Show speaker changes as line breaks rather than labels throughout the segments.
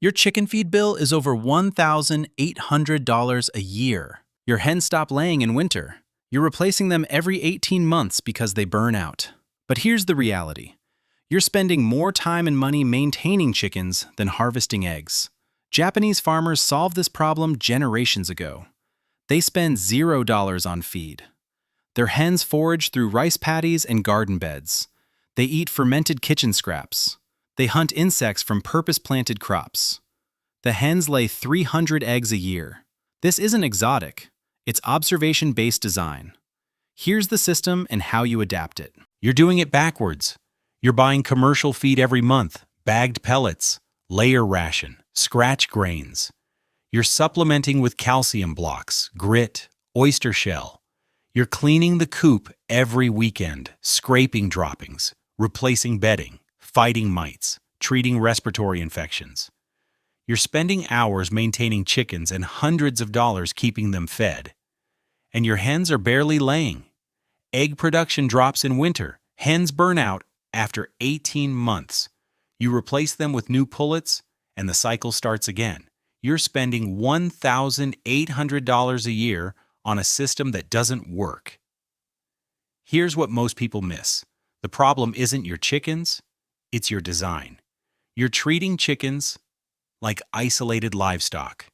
Your chicken feed bill is over $1,800 a year. Your hens stop laying in winter. You're replacing them every 18 months because they burn out. But here's the reality. You're spending more time and money maintaining chickens than harvesting eggs. Japanese farmers solved this problem generations ago. They spend $0 on feed. Their hens forage through rice paddies and garden beds. They eat fermented kitchen scraps. They hunt insects from purpose-planted crops. The hens lay 300 eggs a year. This isn't exotic. It's observation-based design. Here's the system and how you adapt it.
You're doing it backwards. You're buying commercial feed every month, bagged pellets, layer ration, scratch grains. You're supplementing with calcium blocks, grit, oyster shell. You're cleaning the coop every weekend, scraping droppings, replacing bedding, fighting mites, treating respiratory infections. You're spending hours maintaining chickens and hundreds of dollars keeping them fed. And your hens are barely laying. Egg production drops in winter. Hens burn out after 18 months. You replace them with new pullets, and the cycle starts again. You're spending $1,800 a year on a system that doesn't work. Here's what most people miss. The problem isn't your chickens, it's your design. You're treating chickens like isolated livestock,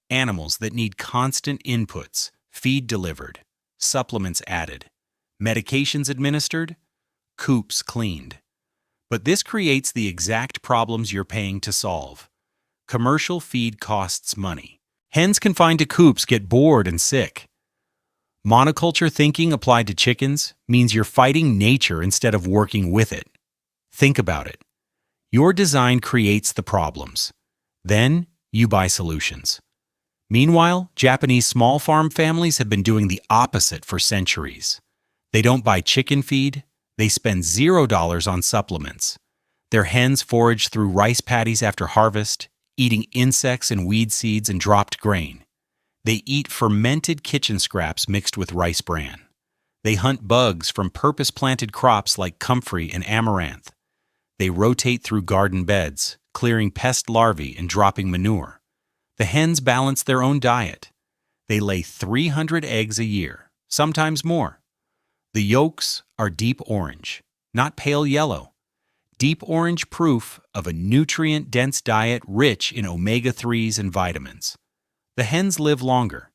animals that need constant inputs, feed delivered, supplements added, medications administered, coops cleaned. But this creates the exact problems you're paying to solve. Commercial feed costs money. Hens confined to coops get bored and sick. Monoculture thinking applied to chickens means you're fighting nature instead of working with it. Think about it. Your design creates the problems. Then you buy solutions. Meanwhile, Japanese small farm families have been doing the opposite for centuries. They don't buy chicken feed, they spend $0 on supplements. Their hens forage through rice paddies after harvest, eating insects and weed seeds and dropped grain. They eat fermented kitchen scraps mixed with rice bran. They hunt bugs from purpose-planted crops like comfrey and amaranth. They rotate through garden beds, clearing pest larvae and dropping manure. The hens balance their own diet. They lay 300 eggs a year, sometimes more. The yolks are deep orange, not pale yellow. Deep orange proof of a nutrient-dense diet rich in omega-3s and vitamins. The hens live longer.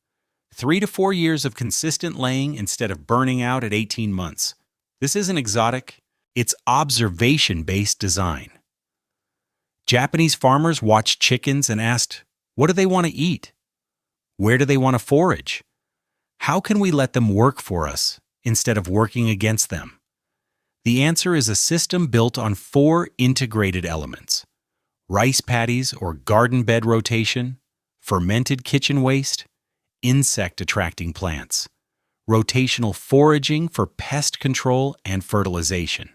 3 to 4 years of consistent laying instead of burning out at 18 months. This isn't exotic. It's observation-based design. Japanese farmers watched chickens and asked, what do they want to eat? Where do they want to forage? How can we let them work for us instead of working against them? The answer is a system built on 4 integrated elements: rice paddies or garden bed rotation, fermented kitchen waste, insect-attracting plants, rotational foraging for pest control and fertilization.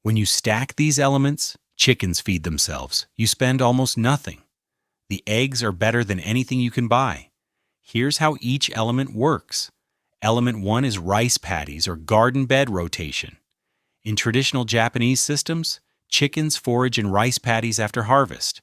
When you stack these elements, chickens feed themselves. You spend almost nothing. The eggs are better than anything you can buy. Here's how each element works. Element 1 is rice paddies or garden bed rotation. In traditional Japanese systems, chickens forage in rice paddies after harvest.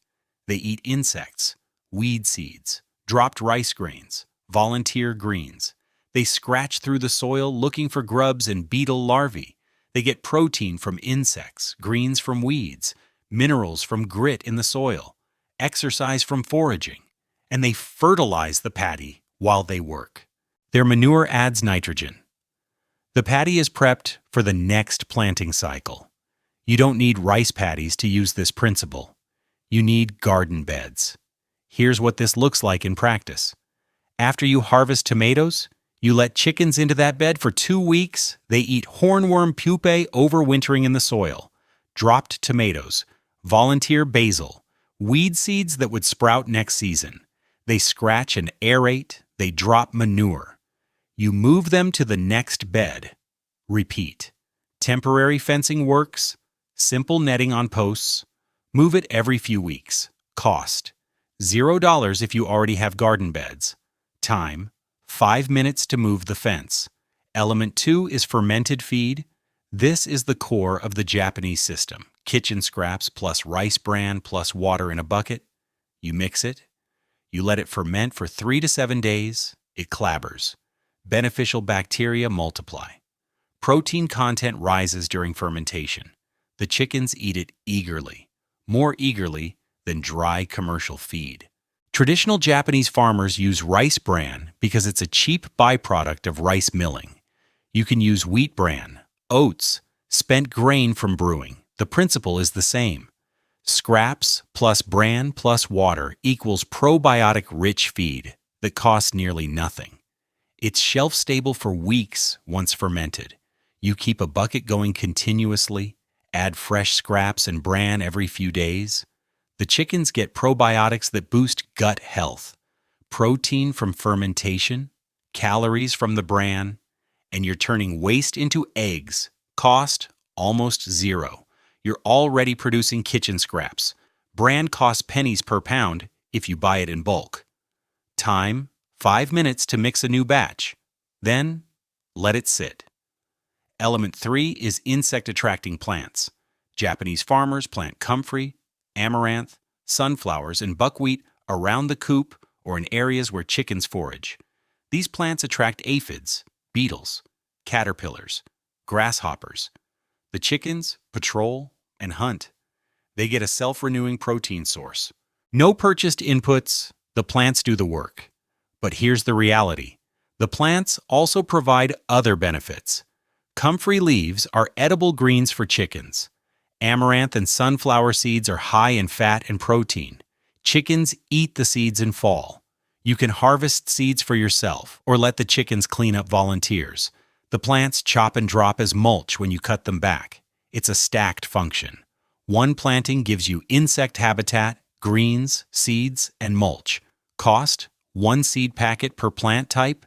They eat insects, weed seeds, dropped rice grains, volunteer greens. They scratch through the soil looking for grubs and beetle larvae. They get protein from insects, greens from weeds, minerals from grit in the soil, exercise from foraging, and they fertilize the paddy while they work. Their manure adds nitrogen. The paddy is prepped for the next planting cycle. You don't need rice paddies to use this principle. You need garden beds. Here's what this looks like in practice. After you harvest tomatoes, you let chickens into that bed for 2 weeks. They eat hornworm pupae overwintering in the soil, dropped tomatoes, volunteer basil, weed seeds that would sprout next season. They scratch and aerate. They drop manure. You move them to the next bed. Repeat. Temporary fencing works. Simple netting on posts. Move it every few weeks. Cost: $0 if you already have garden beds. Time: 5 minutes to move the fence. Element 2 is fermented feed. This is the core of the Japanese system. Kitchen scraps plus rice bran plus water in a bucket. You mix it. You let it ferment for 3 to 7 days. It clabbers. Beneficial bacteria multiply. Protein content rises during fermentation. The chickens eat it eagerly, more eagerly than dry commercial feed. Traditional Japanese farmers use rice bran because it's a cheap byproduct of rice milling. You can use wheat bran, oats, spent grain from brewing. The principle is the same. Scraps plus bran plus water equals probiotic-rich feed that costs nearly nothing. It's shelf-stable for weeks once fermented. You keep a bucket going continuously, add fresh scraps and bran every few days. The chickens get probiotics that boost gut health, protein from fermentation, calories from the bran, and you're turning waste into eggs. Cost almost zero. You're already producing kitchen scraps. Bran costs pennies per pound if you buy it in bulk. Time, 5 minutes to mix a new batch. Then, let it sit. Element 3 is insect-attracting plants. Japanese farmers plant comfrey, amaranth, sunflowers, and buckwheat around the coop or in areas where chickens forage. These plants attract aphids, beetles, caterpillars, grasshoppers. The chickens patrol and hunt. They get a self-renewing protein source. No purchased inputs, the plants do the work. But here's the reality. The plants also provide other benefits. Comfrey leaves are edible greens for chickens. Amaranth and sunflower seeds are high in fat and protein. Chickens eat the seeds in fall. You can harvest seeds for yourself or let the chickens clean up volunteers. The plants chop and drop as mulch when you cut them back. It's a stacked function. One planting gives you insect habitat, greens, seeds, and mulch. Cost, 1 seed packet per plant type,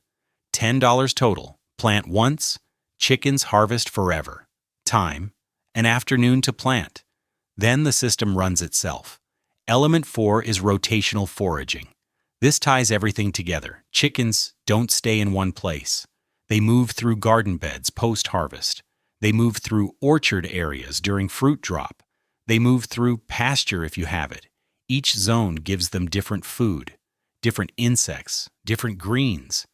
$10 total. Plant once, chickens harvest forever. Time, an afternoon to plant. Then the system runs itself. Element 4 is rotational foraging. This ties everything together. Chickens don't stay in one place. They move through garden beds post-harvest. They move through orchard areas during fruit drop. They move through pasture if you have it. Each zone gives them different food, different insects, different greens,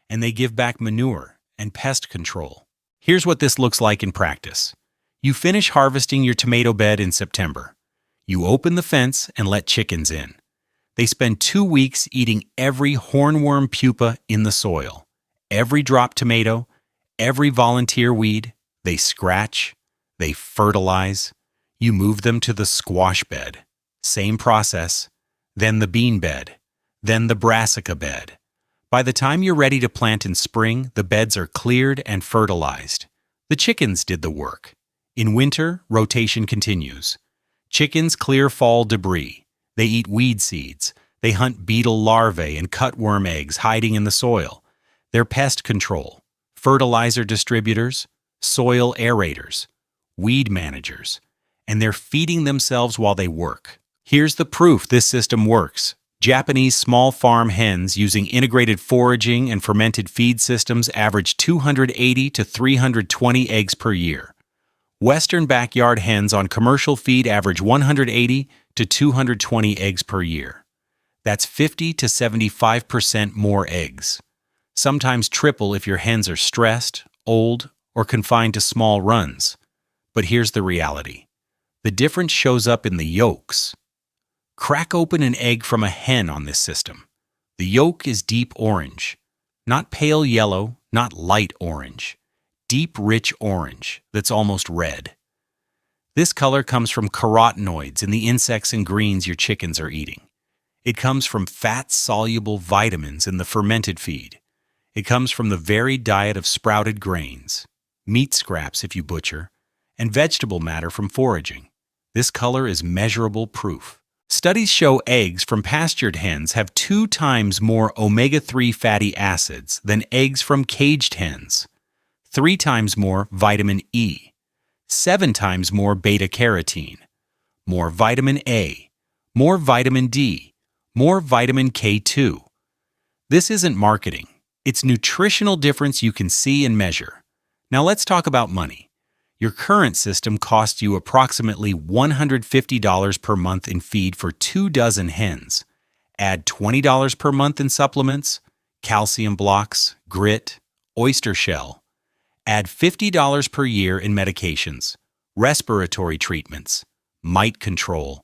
and they give back manure and pest control. Here's what this looks like in practice. You finish harvesting your tomato bed in September. You open the fence and let chickens in. They spend 2 weeks eating every hornworm pupa in the soil, every drop tomato, every volunteer weed. They scratch, they fertilize. You move them to the squash bed. Same process. Then the bean bed. Then the brassica bed. By the time you're ready to plant in spring, the beds are cleared and fertilized. The chickens did the work. In winter, rotation continues. Chickens clear fall debris. They eat weed seeds. They hunt beetle larvae and cutworm eggs hiding in the soil. They're pest control, fertilizer distributors, soil aerators, weed managers, and they're feeding themselves while they work. Here's the proof this system works. Japanese small farm hens using integrated foraging and fermented feed systems average 280 to 320 eggs per year. Western backyard hens on commercial feed average 180 to 220 eggs per year. That's 50 to 75% more eggs. Sometimes triple if your hens are stressed, old, or confined to small runs. But here's the reality. The difference shows up in the yolks. Crack open an egg from a hen on this system. The yolk is deep orange. Not pale yellow, not light orange. Deep, rich orange that's almost red. This color comes from carotenoids in the insects and greens your chickens are eating. It comes from fat-soluble vitamins in the fermented feed. It comes from the varied diet of sprouted grains, meat scraps if you butcher, and vegetable matter from foraging. This color is measurable proof. Studies show eggs from pastured hens have 2 times more omega-3 fatty acids than eggs from caged hens, 3 times more vitamin E, 7 times more beta-carotene, more vitamin A, more vitamin D, more vitamin K2. This isn't marketing. It's nutritional difference you can see and measure. Now let's talk about money. Your current system costs you approximately $150 per month in feed for 2 dozen hens. Add $20 per month in supplements, calcium blocks, grit, oyster shell. Add $50 per year in medications, respiratory treatments, mite control,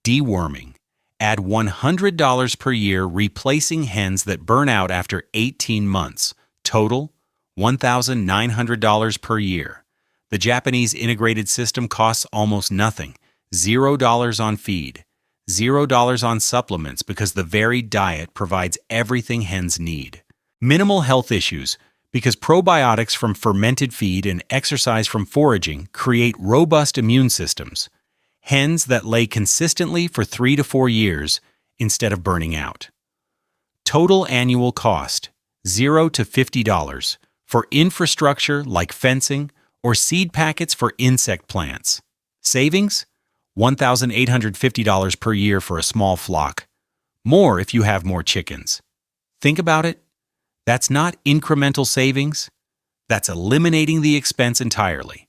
deworming. Add $100 per year replacing hens that burn out after 18 months. Total, $1,900 per year. The Japanese integrated system costs almost nothing. $0 on feed, $0 on supplements because the varied diet provides everything hens need. Minimal health issues because probiotics from fermented feed and exercise from foraging create robust immune systems. Hens that lay consistently for 3 to 4 years instead of burning out. Total annual cost, $0 to $50 for infrastructure like fencing or seed packets for insect plants. Savings, $1,850 per year for a small flock. More if you have more chickens. Think about it. That's not incremental savings. That's eliminating the expense entirely.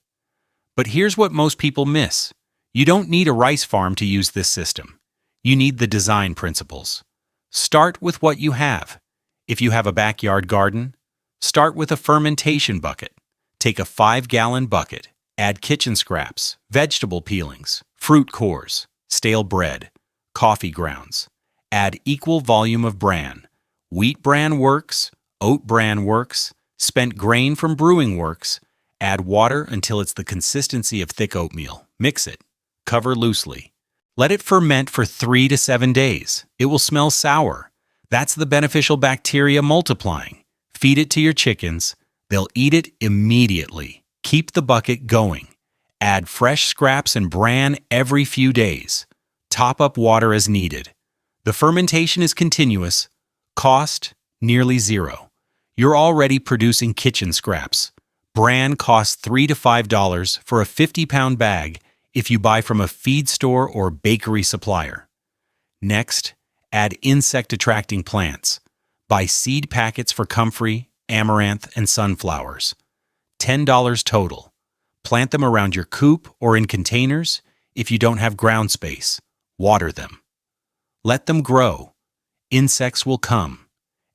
But here's what most people miss. You don't need a rice farm to use this system. You need the design principles. Start with what you have. If you have a backyard garden, start with a fermentation bucket. Take a 5-gallon bucket, add kitchen scraps, vegetable peelings, fruit cores, stale bread, coffee grounds. Add equal volume of bran. Wheat bran works, oat bran works, spent grain from brewing works. Add water until it's the consistency of thick oatmeal. Mix it. Cover loosely. Let it ferment for 3 to 7 days. It will smell sour. That's the beneficial bacteria multiplying. Feed it to your chickens. They'll eat it immediately. Keep the bucket going. Add fresh scraps and bran every few days. Top up water as needed. The fermentation is continuous. Cost, nearly zero. You're already producing kitchen scraps. Bran costs $3 to $5 for a 50-pound bag if you buy from a feed store or bakery supplier. Next, add insect-attracting plants. Buy seed packets for comfrey, amaranth, and sunflowers. $10 total. Plant them around your coop or in containers if you don't have ground space. Water them. Let them grow. Insects will come.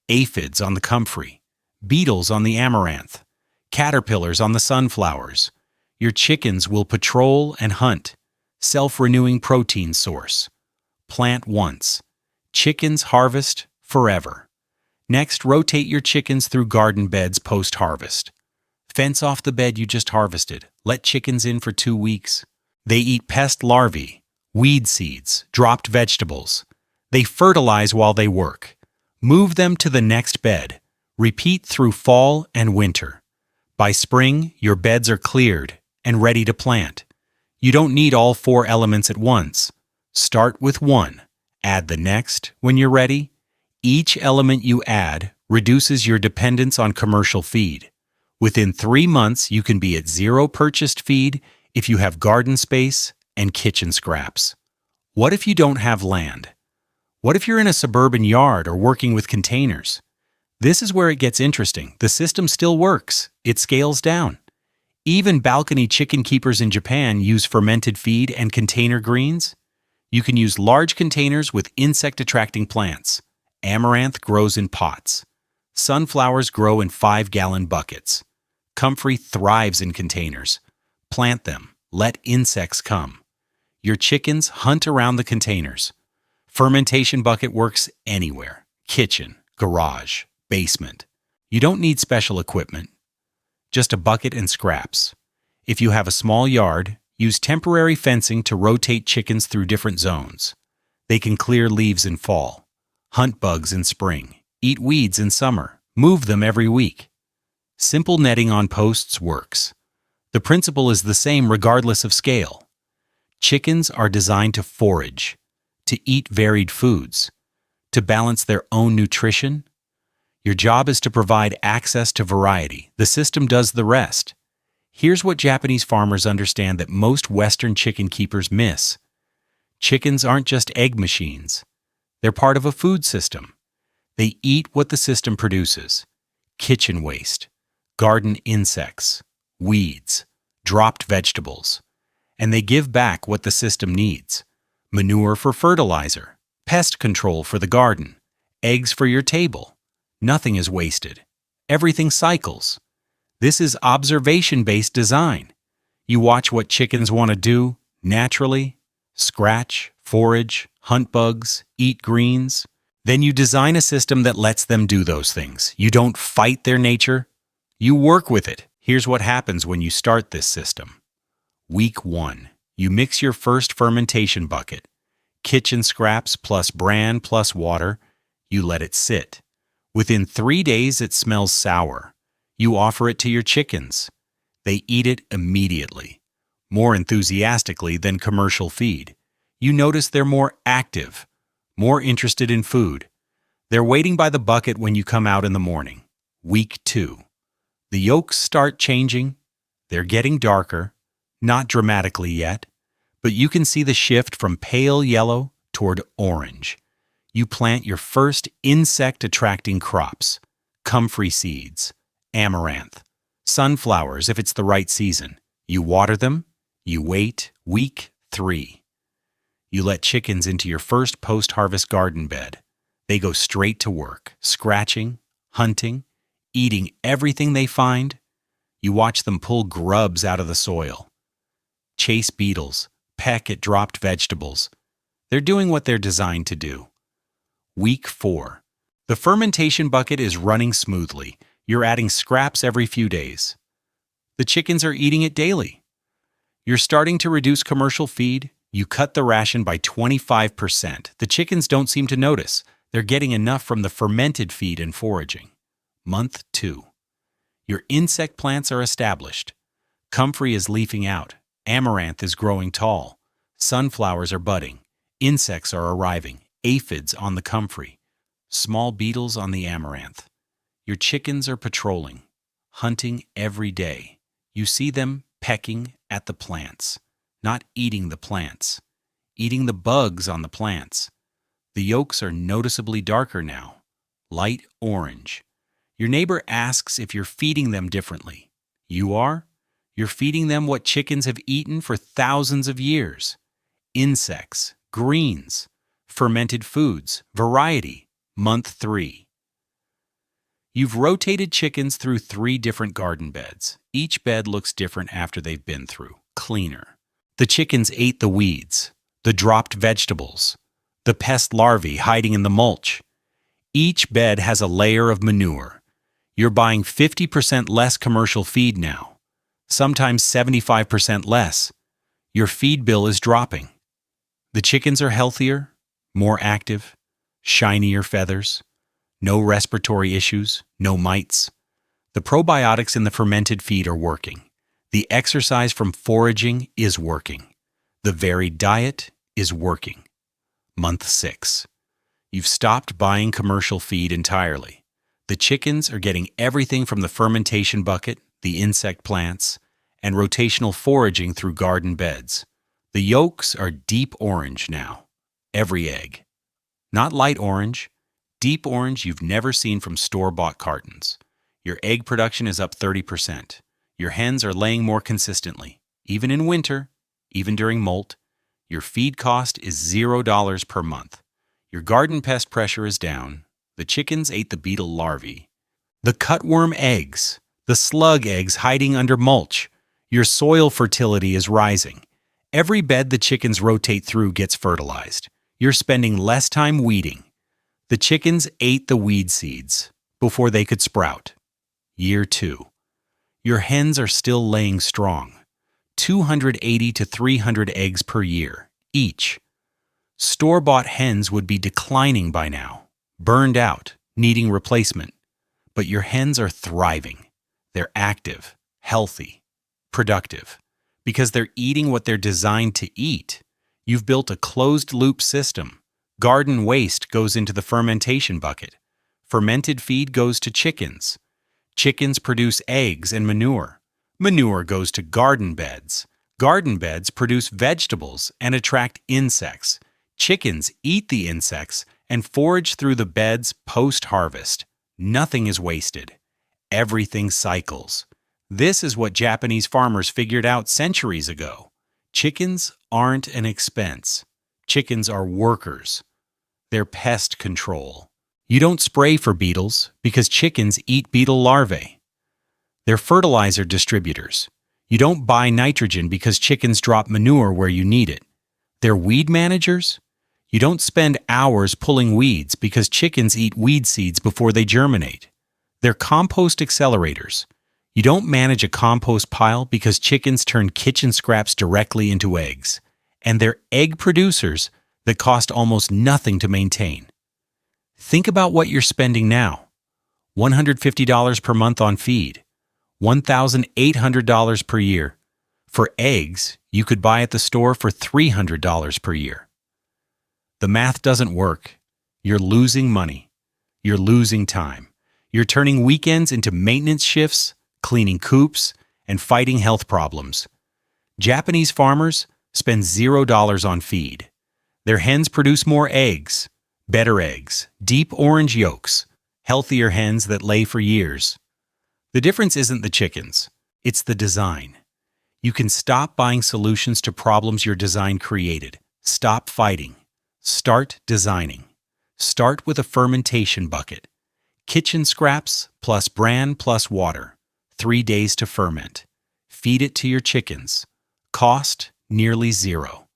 Aphids on the comfrey, beetles on the amaranth, caterpillars on the sunflowers. Your chickens will patrol and hunt. Self-renewing protein source. Plant once. Chickens harvest forever. Next, rotate your chickens through garden beds post-harvest. Fence off the bed you just harvested. Let chickens in for 2 weeks. They eat pest larvae, weed seeds, dropped vegetables. They fertilize while they work. Move them to the next bed. Repeat through fall and winter. By spring, your beds are cleared and ready to plant. You don't need all 4 elements at once. Start with one. Add the next when you're ready. Each element you add reduces your dependence on commercial feed. Within 3 months, you can be at 0 purchased feed if you have garden space and kitchen scraps. What if you don't have land? What if you're in a suburban yard or working with containers? This is where it gets interesting. The system still works. It scales down. Even balcony chicken keepers in Japan use fermented feed and container greens. You can use large containers with insect-attracting plants. Amaranth grows in pots. Sunflowers grow in 5-gallon buckets. Comfrey thrives in containers. Plant them. Let insects come. Your chickens hunt around the containers. Fermentation bucket works anywhere. Kitchen, garage, basement. You don't need special equipment. Just a bucket and scraps. If you have a small yard, use temporary fencing to rotate chickens through different zones. They can clear leaves in fall, hunt bugs in spring, eat weeds in summer, move them every week. Simple netting on posts works. The principle is the same regardless of scale. Chickens are designed to forage, to eat varied foods, to balance their own nutrition. Your job is to provide access to variety. The system does the rest. Here's what Japanese farmers understand that most Western chicken keepers miss. Chickens aren't just egg machines. They're part of a food system. They eat what the system produces. Kitchen waste, garden insects, weeds, dropped vegetables. And they give back what the system needs. Manure for fertilizer, pest control for the garden, eggs for your table. Nothing is wasted. Everything cycles. This is observation-based design. You watch what chickens want to do naturally, scratch, forage, hunt bugs, eat greens. Then you design a system that lets them do those things. You don't fight their nature. You work with it. Here's what happens when you start this system. Week 1. You mix your first fermentation bucket. Kitchen scraps plus bran plus water. You let it sit. Within 3 days, it smells sour. You offer it to your chickens. They eat it immediately, more enthusiastically than commercial feed. You notice they're more active, more interested in food. They're waiting by the bucket when you come out in the morning. Week 2. The yolks start changing. They're getting darker, not dramatically yet, but you can see the shift from pale yellow toward orange. You plant your first insect-attracting crops, comfrey seeds, amaranth, sunflowers if it's the right season. You water them. You wait. Week 3. You let chickens into your first post-harvest garden bed. They go straight to work, scratching, hunting, eating everything they find. You watch them pull grubs out of the soil, chase beetles, peck at dropped vegetables. They're doing what they're designed to do. Week 4. The fermentation bucket is running smoothly. You're adding scraps every few days. The chickens are eating it daily. You're starting to reduce commercial feed. You cut the ration by 25%. The chickens don't seem to notice. They're getting enough from the fermented feed and foraging. Month 2. Your insect plants are established. Comfrey is leafing out. Amaranth is growing tall. Sunflowers are budding. Insects are arriving. Aphids on the comfrey. Small beetles on the amaranth. Your chickens are patrolling, hunting every day. You see them pecking at the plants, not eating the plants, eating the bugs on the plants. The yolks are noticeably darker now, light orange. Your neighbor asks if you're feeding them differently. You are? You're feeding them what chickens have eaten for thousands of years. Insects, greens, fermented foods, variety. Month 3. You've rotated chickens through 3 different garden beds. Each bed looks different after they've been through. Cleaner. The chickens ate the weeds, the dropped vegetables, the pest larvae hiding in the mulch. Each bed has a layer of manure. You're buying 50% less commercial feed now, sometimes 75% less. Your feed bill is dropping. The chickens are healthier, more active, shinier feathers, no respiratory issues, no mites. The probiotics in the fermented feed are working. The exercise from foraging is working. The varied diet is working. Month 6. You've stopped buying commercial feed entirely. The chickens are getting everything from the fermentation bucket, the insect plants, and rotational foraging through garden beds. The yolks are deep orange now. Every egg. Not light orange, deep orange you've never seen from store-bought cartons. Your egg production is up 30%. Your hens are laying more consistently, even in winter, even during molt. Your feed cost is $0 per month. Your garden pest pressure is down. The chickens ate the beetle larvae. The cutworm eggs, the slug eggs hiding under mulch. Your soil fertility is rising. Every bed the chickens rotate through gets fertilized. You're spending less time weeding. The chickens ate the weed seeds before they could sprout. Year 2. Your hens are still laying strong. 280 to 300 eggs per year, each. Store-bought hens would be declining by now, burned out, needing replacement. But your hens are thriving. They're active, healthy, productive. Because they're eating what they're designed to eat. You've built a closed-loop system. Garden waste goes into the fermentation bucket. Fermented feed goes to chickens. Chickens produce eggs and manure. Manure goes to garden beds. Garden beds produce vegetables and attract insects. Chickens eat the insects and forage through the beds post-harvest. Nothing is wasted. Everything cycles. This is what Japanese farmers figured out centuries ago. Chickens aren't an expense. Chickens are workers. They're pest control. You don't spray for beetles because chickens eat beetle larvae. They're fertilizer distributors. You don't buy nitrogen because chickens drop manure where you need it. They're weed managers. You don't spend hours pulling weeds because chickens eat weed seeds before they germinate. They're compost accelerators. You don't manage a compost pile because chickens turn kitchen scraps directly into eggs. And they're egg producers that cost almost nothing to maintain. Think about what you're spending now. $150 per month on feed. $1,800 per year. For eggs, you could buy at the store for $300 per year. The math doesn't work. You're losing money. You're losing time. You're turning weekends into maintenance shifts, cleaning coops, and fighting health problems. Japanese farmers spend $0 on feed. Their hens produce more eggs, better eggs, deep orange yolks, healthier hens that lay for years. The difference isn't the chickens, it's the design. You can stop buying solutions to problems your design created. Stop fighting. Start designing. Start with a fermentation bucket. Kitchen scraps plus bran plus water. 3 days to ferment. Feed it to your chickens. Cost nearly zero.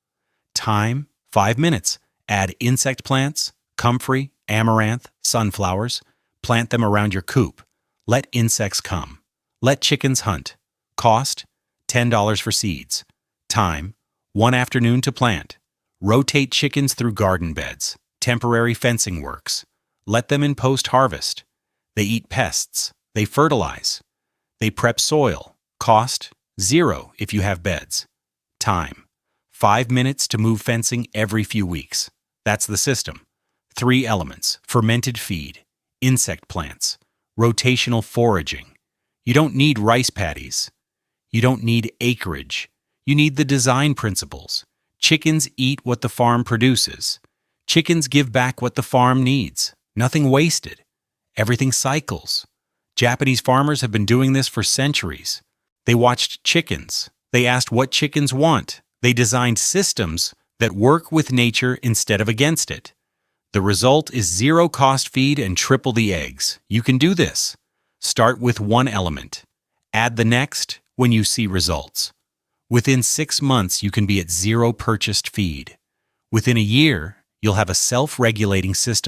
Time 5 minutes. Add insect plants, comfrey, amaranth, sunflowers. Plant them around your coop. Let insects come. Let chickens hunt. Cost $10 for seeds. Time 1 afternoon to plant. Rotate chickens through garden beds. Temporary fencing works. Let them in post-harvest. They eat pests. They fertilize. They prep soil. Cost zero if you have beds. Time 5 minutes to move fencing every few weeks. That's the system. 3 elements: fermented feed, insect plants, rotational foraging. You don't need rice paddies. You don't need acreage. You need the design principles. Chickens eat what the farm produces. Chickens give back what the farm needs. Nothing wasted. Everything cycles. Japanese farmers have been doing this for centuries. They watched chickens. They asked what chickens want. They designed systems that work with nature instead of against it. The result is zero-cost feed and triple the eggs. You can do this. Start with one element. Add the next when you see results. Within 6 months, you can be at zero purchased feed. Within a year, you'll have a self-regulating system